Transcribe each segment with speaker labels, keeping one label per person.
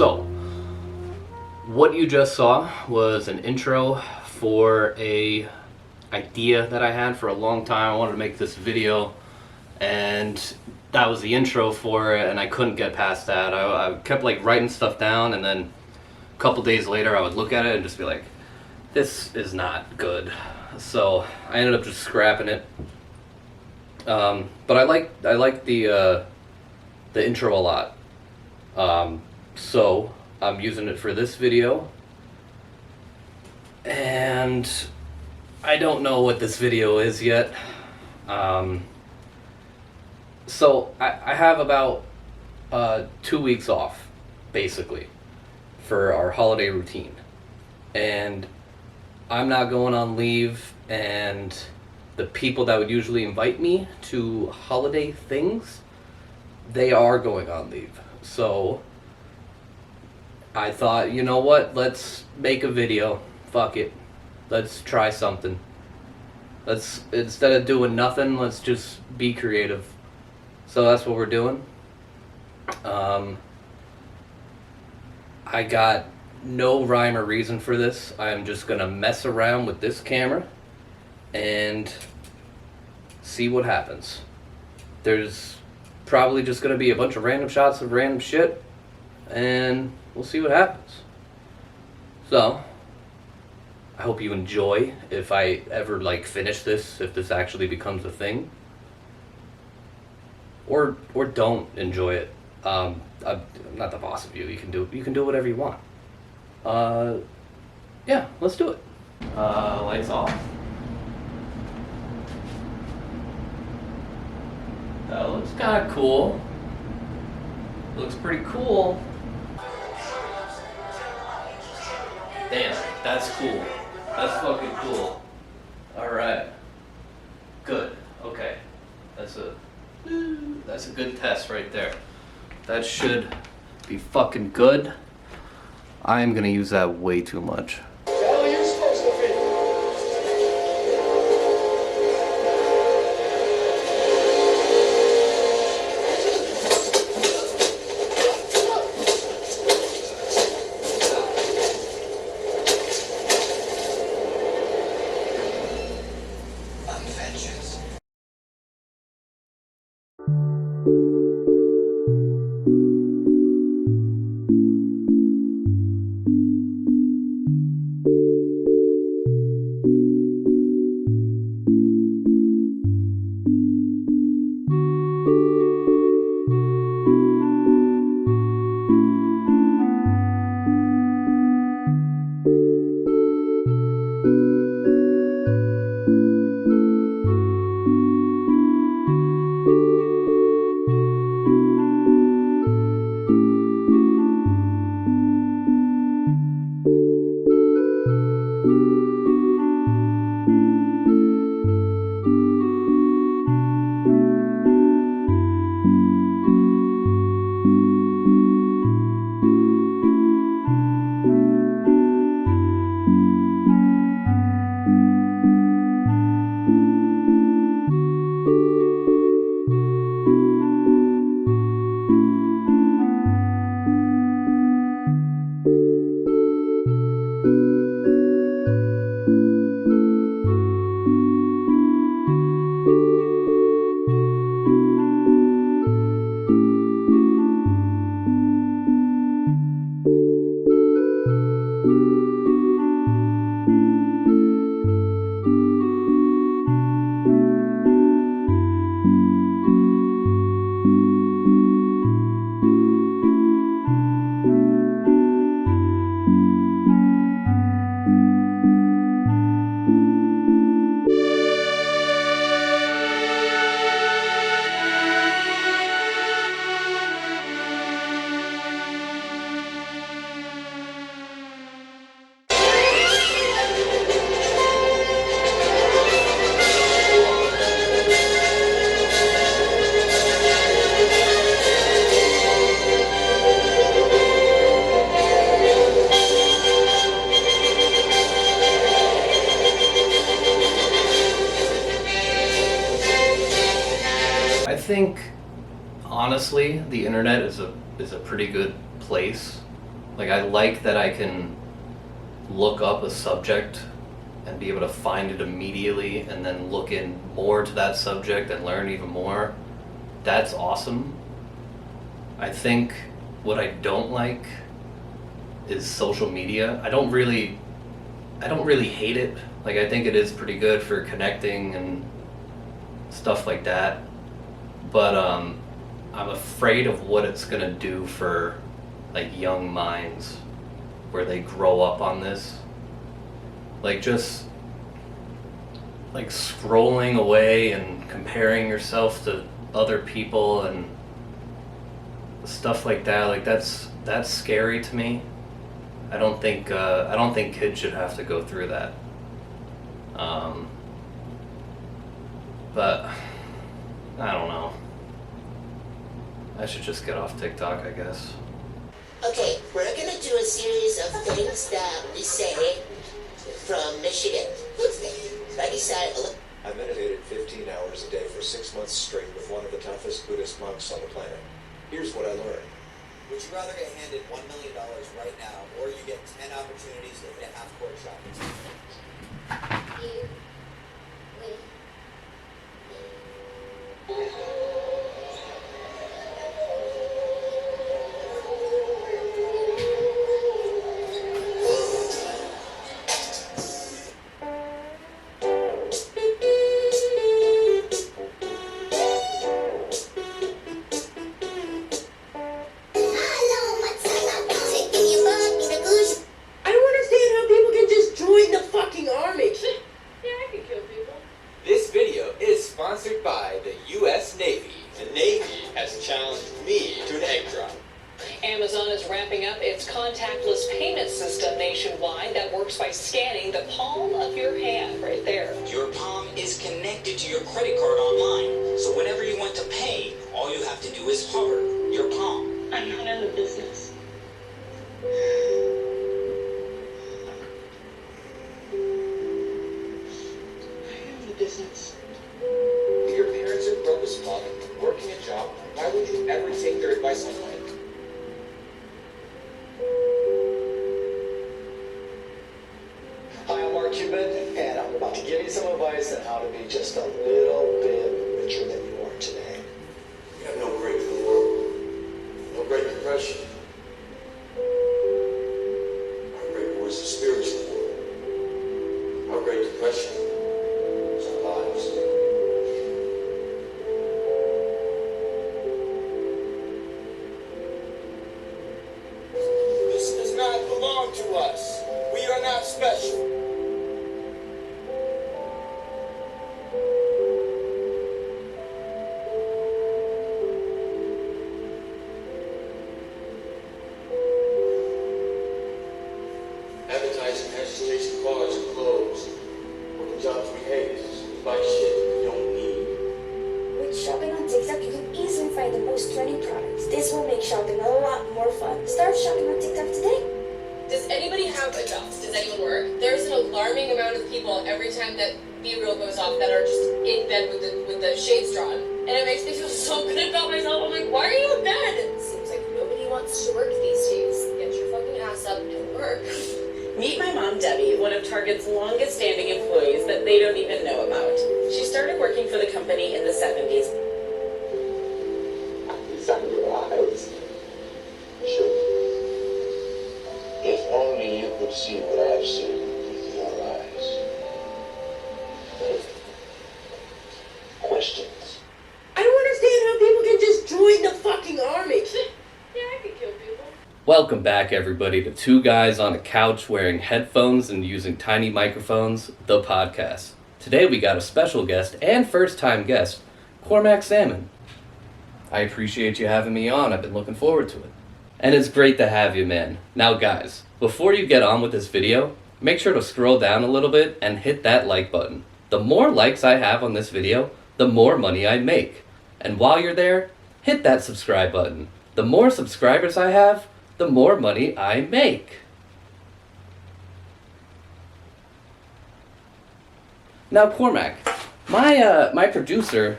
Speaker 1: So, what you just saw was an intro for a idea that I had for a long time. I wanted to make this video, and that was the intro for it, and I couldn't get past that. I kept like writing stuff down, and then a couple days later I would look at it and just be like, this is not good. So I ended up just scrapping it. But I like the intro a lot. So I'm using it for this video, and I don't know what this video is yet. So I have about 2 weeks off, basically, for our holiday routine, and I'm not going on leave, and the people that would usually invite me to holiday things, they are going on leave. So I thought, you know what, let's make a video. Fuck it. Let's try something. Let's, instead of doing nothing, let's just be creative. So that's what we're doing. I got no rhyme or reason for this. I'm just gonna mess around with this camera and see what happens. There's probably just gonna be a bunch of random shots of random shit, and we'll see what happens. So I hope you enjoy, if I ever like finish this, if this actually becomes a thing, or don't enjoy it. I'm not the boss of you. You can do whatever you want. Yeah, let's do it. Lights off. That looks kind of cool. Looks pretty cool. Damn, that's cool. That's fucking cool. Alright. Good. Okay. That's a good test right there. That should be fucking good. I am gonna use that way too much.
Speaker 2: Hell, you're supposed to be. I'm vengeance.
Speaker 1: think honestly the internet is a pretty good place Like, I like that I can look up a subject and be able to find it immediately and then look in more to that subject and learn even more. That's awesome. I think what I don't like is social media. I don't really hate it. Like, I think it is pretty good for connecting and stuff like that. But I'm afraid of what it's gonna do for like young minds where they grow up on this. Like, just like scrolling away and comparing yourself to other people and stuff like that. Like, that's scary to me. I don't think kids should have to go through that. But I don't know. I should just get off TikTok, I guess.
Speaker 3: Okay, we're gonna do a series of things that we say from Michigan. Who's that? Ready, set, look.
Speaker 4: I meditated 15 hours a day for 6 months straight with one of the toughest Buddhist monks on the planet. Here's what I learned.
Speaker 5: Would you rather get handed $1 million right now, or you get 10 opportunities to hit a half-court shot?
Speaker 3: I don't understand how people can just join the fucking army.
Speaker 6: Yeah, I can kill people.
Speaker 5: This video is sponsored by the U.S. Navy.
Speaker 2: The Navy has challenged me to an egg drop.
Speaker 6: Amazon is ramping up its contactless payment system nationwide that works by scanning the palm of your hand right there.
Speaker 7: Your palm is connected to your credit card online, so whenever you want to pay, all you have to do is hover your palm.
Speaker 6: I'm not in the business. I'm in the business.
Speaker 2: If your parents are broke as fuck, working a job, why would you ever take their advice on life?
Speaker 4: Hi, I'm Mark Cuban, and I'm about to give you some advice on how to be just a little bit richer than you are today.
Speaker 2: You have no break in the world. No great depression. Our great war is a spiritual war. Our great depression is our lives. This does not belong to us. We are not special. Advertising hesitation cars and clothes. Working jobs we hate. Buy shit we don't need.
Speaker 8: With shopping on TikTok, you can easily find the most trending products. This will make shopping a lot more fun. Start shopping on TikTok today.
Speaker 9: Does anybody have a job? Does anyone work? There's an alarming amount of people every time that B-reel goes off that are just in bed with the shades drawn. And it makes me feel so good about myself. I'm like, why are you in bed? Seems like nobody wants to work these days. Get your fucking ass up and work.
Speaker 6: Meet my mom, Debbie, one of Target's longest standing employees that they don't even know about. She started working for the company in the 70s.
Speaker 4: It's on your eyes. Sure.
Speaker 2: If only you could see what I've seen with your eyes. Questions?
Speaker 3: I don't understand how people can just join the fucking army.
Speaker 6: Yeah, I can kill people.
Speaker 1: Welcome back, everybody, to Two Guys on a Couch Wearing Headphones and Using Tiny Microphones, the podcast. Today we got a special guest and first-time guest, Cormac Salmon. I appreciate you having me on. I've been looking forward to it. And it's great to have you, man. Now, guys, before you get on with this video, make sure to scroll down a little bit and hit that like button. The more likes I have on this video, the more money I make. And while you're there, hit that subscribe button. The more subscribers I have, the more money I make. Now, Cormac, my producer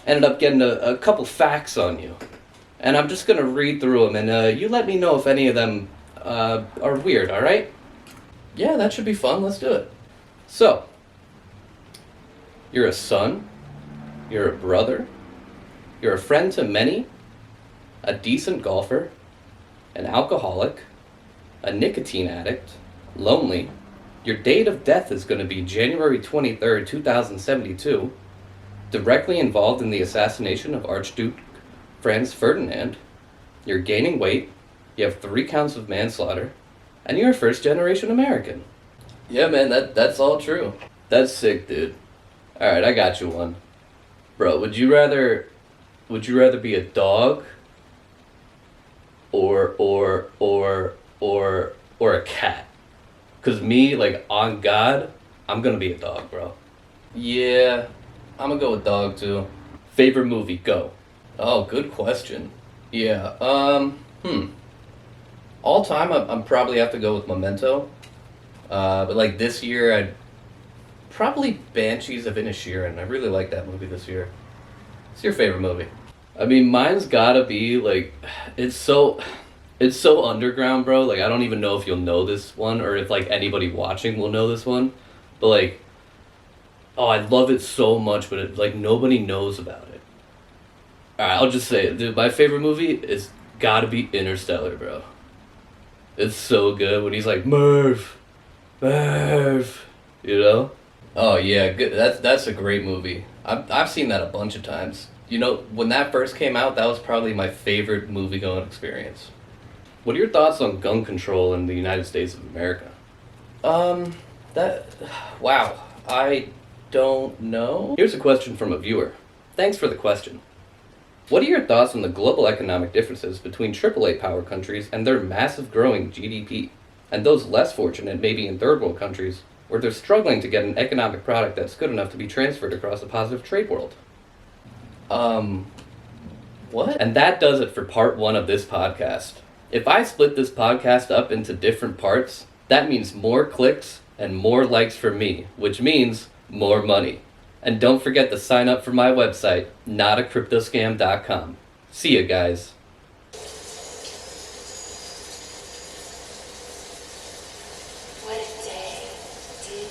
Speaker 1: ended up getting a couple facts on you. And I'm just going to read through them, and you let me know if any of them are weird, alright? Yeah, that should be fun. Let's do it. So, you're a son, you're a brother, you're a friend to many, a decent golfer, an alcoholic, a nicotine addict, lonely. Your date of death is going to be January 23rd, 2072, directly involved in the assassination of Archduke Franz Ferdinand. You're gaining weight, you have 3 counts of manslaughter, and you're a first-generation American. Yeah, man, that's all true. That's sick, dude. Alright, I got you one. Bro, would you rather be a dog or a cat? Cause me, like, on God, I'm gonna be a dog, bro. Yeah, I'm gonna go with dog too. Favorite movie, go. Oh, good question. Yeah, all time, I'm probably have to go with Memento. But like this year, I'd probably Banshees of Inisherin. I really like that movie this year. What's your favorite movie? I mean, mine's gotta be like, it's so underground, bro. Like, I don't even know if you'll know this one or if like anybody watching will know this one. But like, oh, I love it so much, but it, like nobody knows about it. Alright, I'll just say it, dude. My favorite movie is gotta be Interstellar, bro. It's so good when he's like, Merv, you know? Oh yeah, good. That's a great movie. I've seen that a bunch of times. You know, when that first came out, that was probably my favorite movie-going experience. What are your thoughts on gun control in the United States of America? Wow, I don't know. Here's a question from a viewer. Thanks for the question. What are your thoughts on the global economic differences between AAA power countries and their massive growing GDP, and those less fortunate, maybe in third world countries, where they're struggling to get an economic product that's good enough to be transferred across a positive trade world? What? And that does it for part 1 of this podcast. If I split this podcast up into different parts, that means more clicks and more likes for me, which means more money. And don't forget to sign up for my website, notacryptoscam.com. See ya, guys.
Speaker 8: What a day, dude.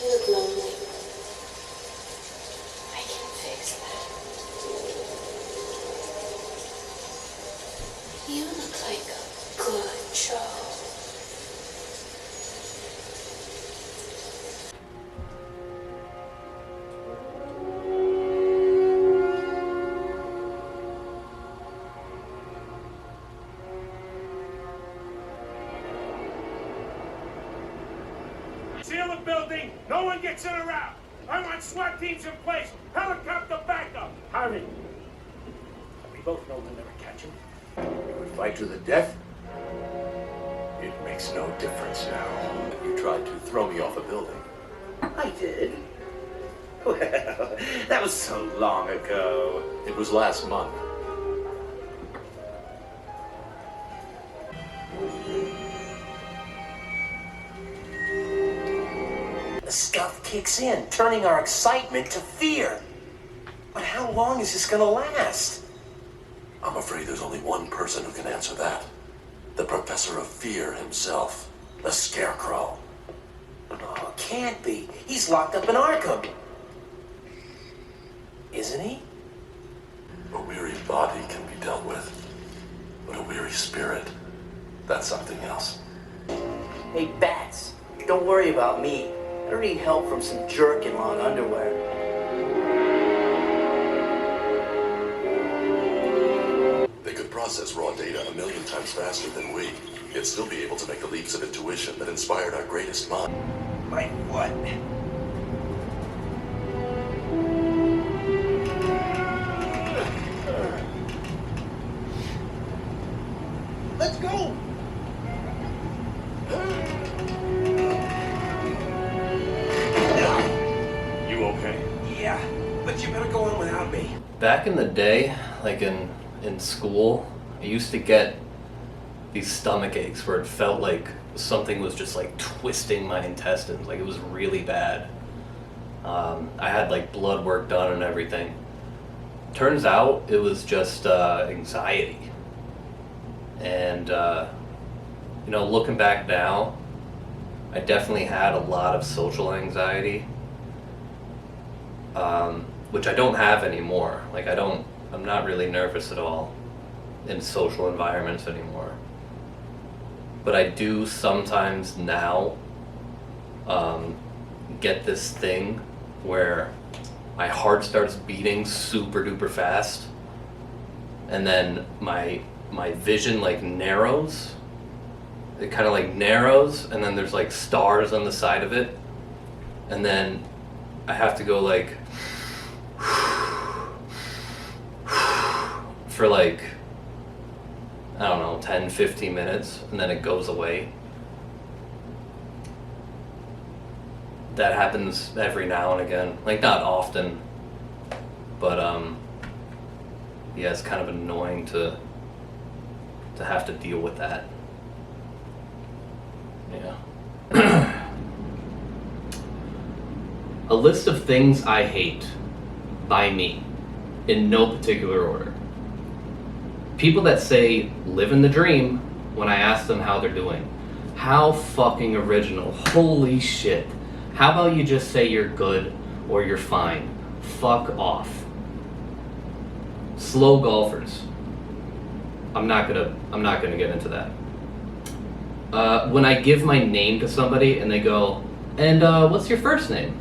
Speaker 8: You look lonely. I can fix that. You look like a good Joe.
Speaker 10: Seal the building. No one gets in or out. I want SWAT teams in place. Helicopter backup. Hurry. We both know we'll never catch him. We would fight to the death. It makes no difference now.
Speaker 11: You tried to throw me off a building.
Speaker 10: I did. Well, that was so long ago.
Speaker 11: It was last month.
Speaker 12: The stuff kicks in, turning our excitement to fear. But how long is this gonna last?
Speaker 11: I'm afraid there's only one person who can answer that. The Professor of Fear himself, the Scarecrow.
Speaker 12: Oh, can't be. He's locked up in Arkham. Isn't he?
Speaker 11: A weary body can be dealt with, but a weary spirit, that's something else.
Speaker 12: Hey, Bats, don't worry about me. I don't need help from some jerk in long underwear.
Speaker 11: They could process raw data 1,000,000 times faster than we, yet still be able to make the leaps of intuition that inspired our greatest mind.
Speaker 12: Like what? Let's go!
Speaker 10: You okay?
Speaker 12: Yeah, but you better go in without me.
Speaker 1: Back in the day, like in school, I used to get these stomach aches where it felt like something was just like twisting my intestines, like it was really bad. I had like blood work done and everything. turns out it was just anxiety. And, you know, looking back now, I definitely had a lot of social anxiety, which I don't have anymore. Like, I'm not really nervous at all in social environments anymore. But I do sometimes now get this thing where my heart starts beating super duper fast, and then my vision like narrows. It kind of like narrows, and then there's like stars on the side of it, and then I have to go like for like, I don't know, 10-15 minutes, and then it goes away. That happens every now and again. Like, not often, but yeah, it's kind of annoying to have to deal with that. Yeah. A list of things I hate by me, in no particular order. People that say living the dream when I ask them how they're doing. How fucking original. Holy shit. How about you just say you're good or you're fine? Fuck off. Slow golfers. I'm not gonna get into that. When I give my name to somebody and they go, and what's your first name?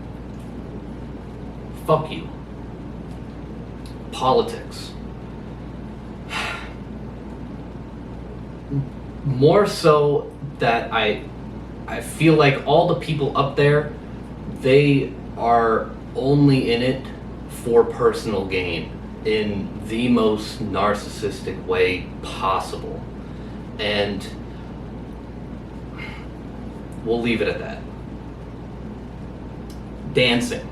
Speaker 1: Fuck you. Politics. More so that I feel like all the people up there, they are only in it for personal gain in the most narcissistic way possible. And we'll leave it at that. Dancing.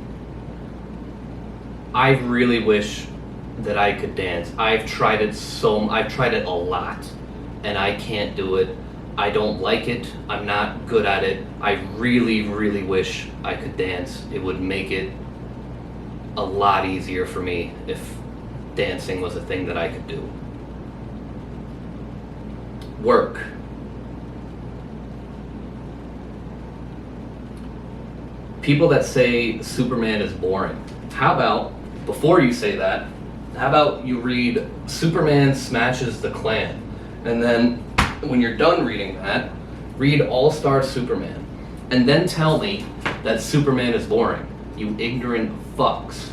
Speaker 1: I really wish that I could dance. I've tried it a lot, and I can't do it. I don't like it. I'm not good at it. I really, really wish I could dance. It would make it a lot easier for me if dancing was a thing that I could do. Work. People that say Superman is boring. How about, before you say that, how about you read Superman Smashes the Klan, and then when you're done reading that, read All-Star Superman, and then tell me that Superman is boring, you ignorant fucks.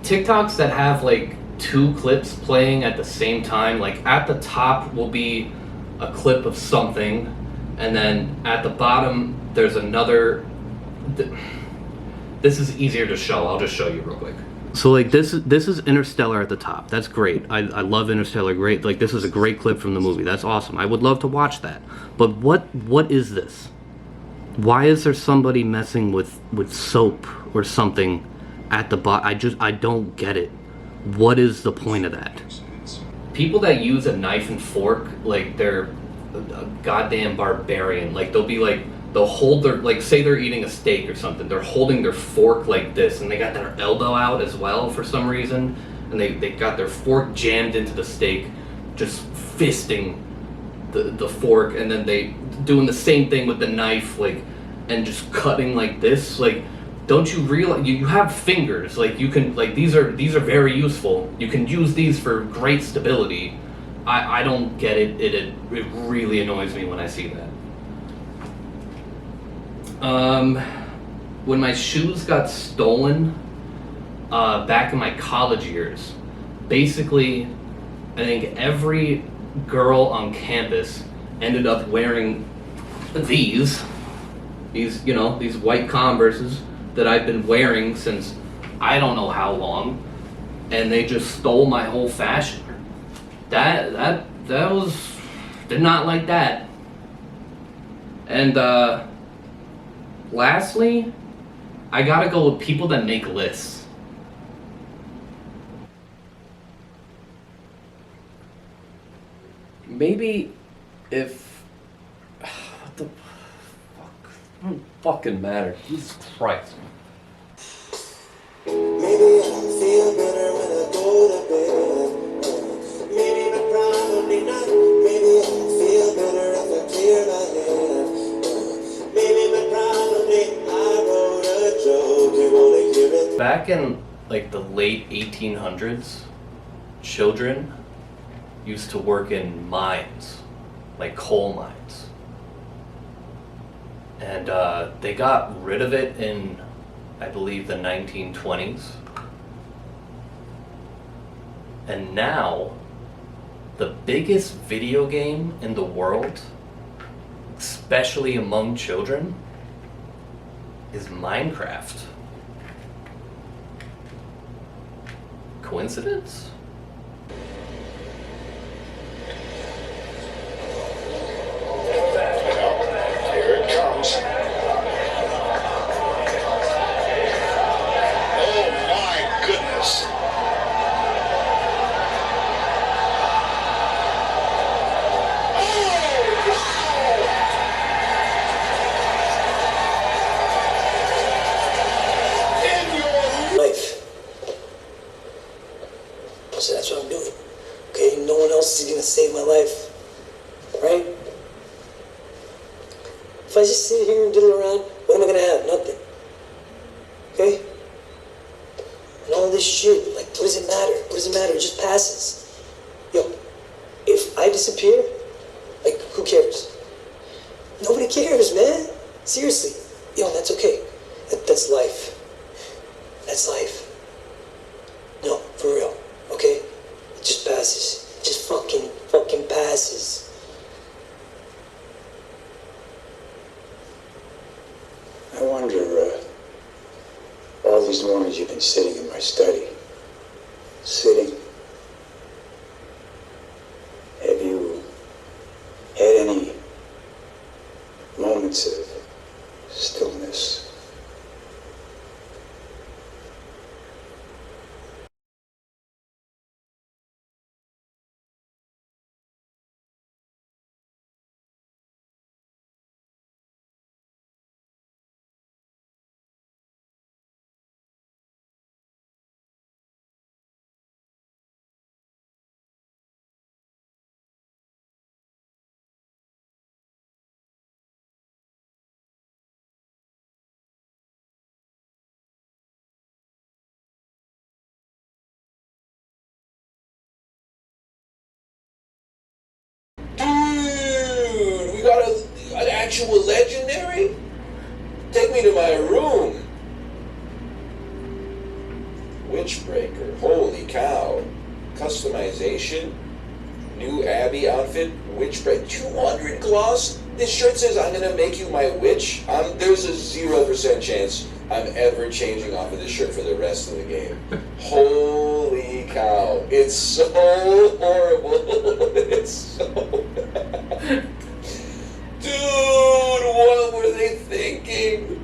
Speaker 1: TikToks that have like 2 clips playing at the same time, like at the top will be a clip of something, and then at the bottom there's another. This is easier to show. I'll just show you real quick. So like this is Interstellar at the top. That's great. I love Interstellar. Great. Like, this is a great clip from the movie. That's awesome. I would love to watch that. But what is this? Why is there somebody messing with soap or something at the bottom? I don't get it. What is the point of that? People that use a knife and fork, like they're a goddamn barbarian. Like, they'll hold their, like, say they're eating a steak or something, they're holding their fork like this, and they got their elbow out as well for some reason, and they got their fork jammed into the steak, just fisting the fork, and then they doing the same thing with the knife, like, and just cutting like this. Like, don't you realize you have fingers? Like, you can, like, these are very useful. You can use these for great stability. I don't get it. It really annoys me when I see that. When my shoes got stolen back in my college years, basically, I think every girl on campus ended up wearing these white Converses that I've been wearing since I don't know how long, and they just stole my whole fashion. That was, did not like that. And lastly, I gotta go with people that make lists. Maybe if... What the fuck? It don't fucking matter. Jesus Christ.
Speaker 2: better when I go to bed. Maybe, but probably not. Maybe I'll feel better if I clear my head. Maybe, but probably I wrote a joke. You wanna hear it?
Speaker 1: Back in like the late 1800s, children used to work in mines, like coal mines. And they got rid of it in, I believe, the 1920s. And now, the biggest video game in the world, especially among children, is Minecraft. Coincidence?
Speaker 10: Here it comes. Oh my goodness.
Speaker 12: Life. So that's what I'm doing. Okay, no one else is gonna save my life. Right? If I just sit here and diddle around, what am I gonna have? Nothing. Okay? And all this shit, like, what does it matter? What does it matter? It just passes. Yo, if I disappear, like, who cares? Nobody cares, man. Seriously. Yo, that's okay. That's life. That's life. No, for real, okay? It just passes. It just fucking passes.
Speaker 2: I wonder, all these mornings you've been sitting in my study, sitting, have you had any moments of stillness?
Speaker 10: Dude, we got an actual legendary? Take me to my room. Witchbreaker, holy cow. Customization, new Abby outfit, Witchbreaker, 200 gloss? This shirt says I'm gonna make you my witch. There's a 0% chance I'm ever changing off of this shirt for the rest of the game. Holy cow. It's so horrible. It's so bad. Dude, what were they thinking?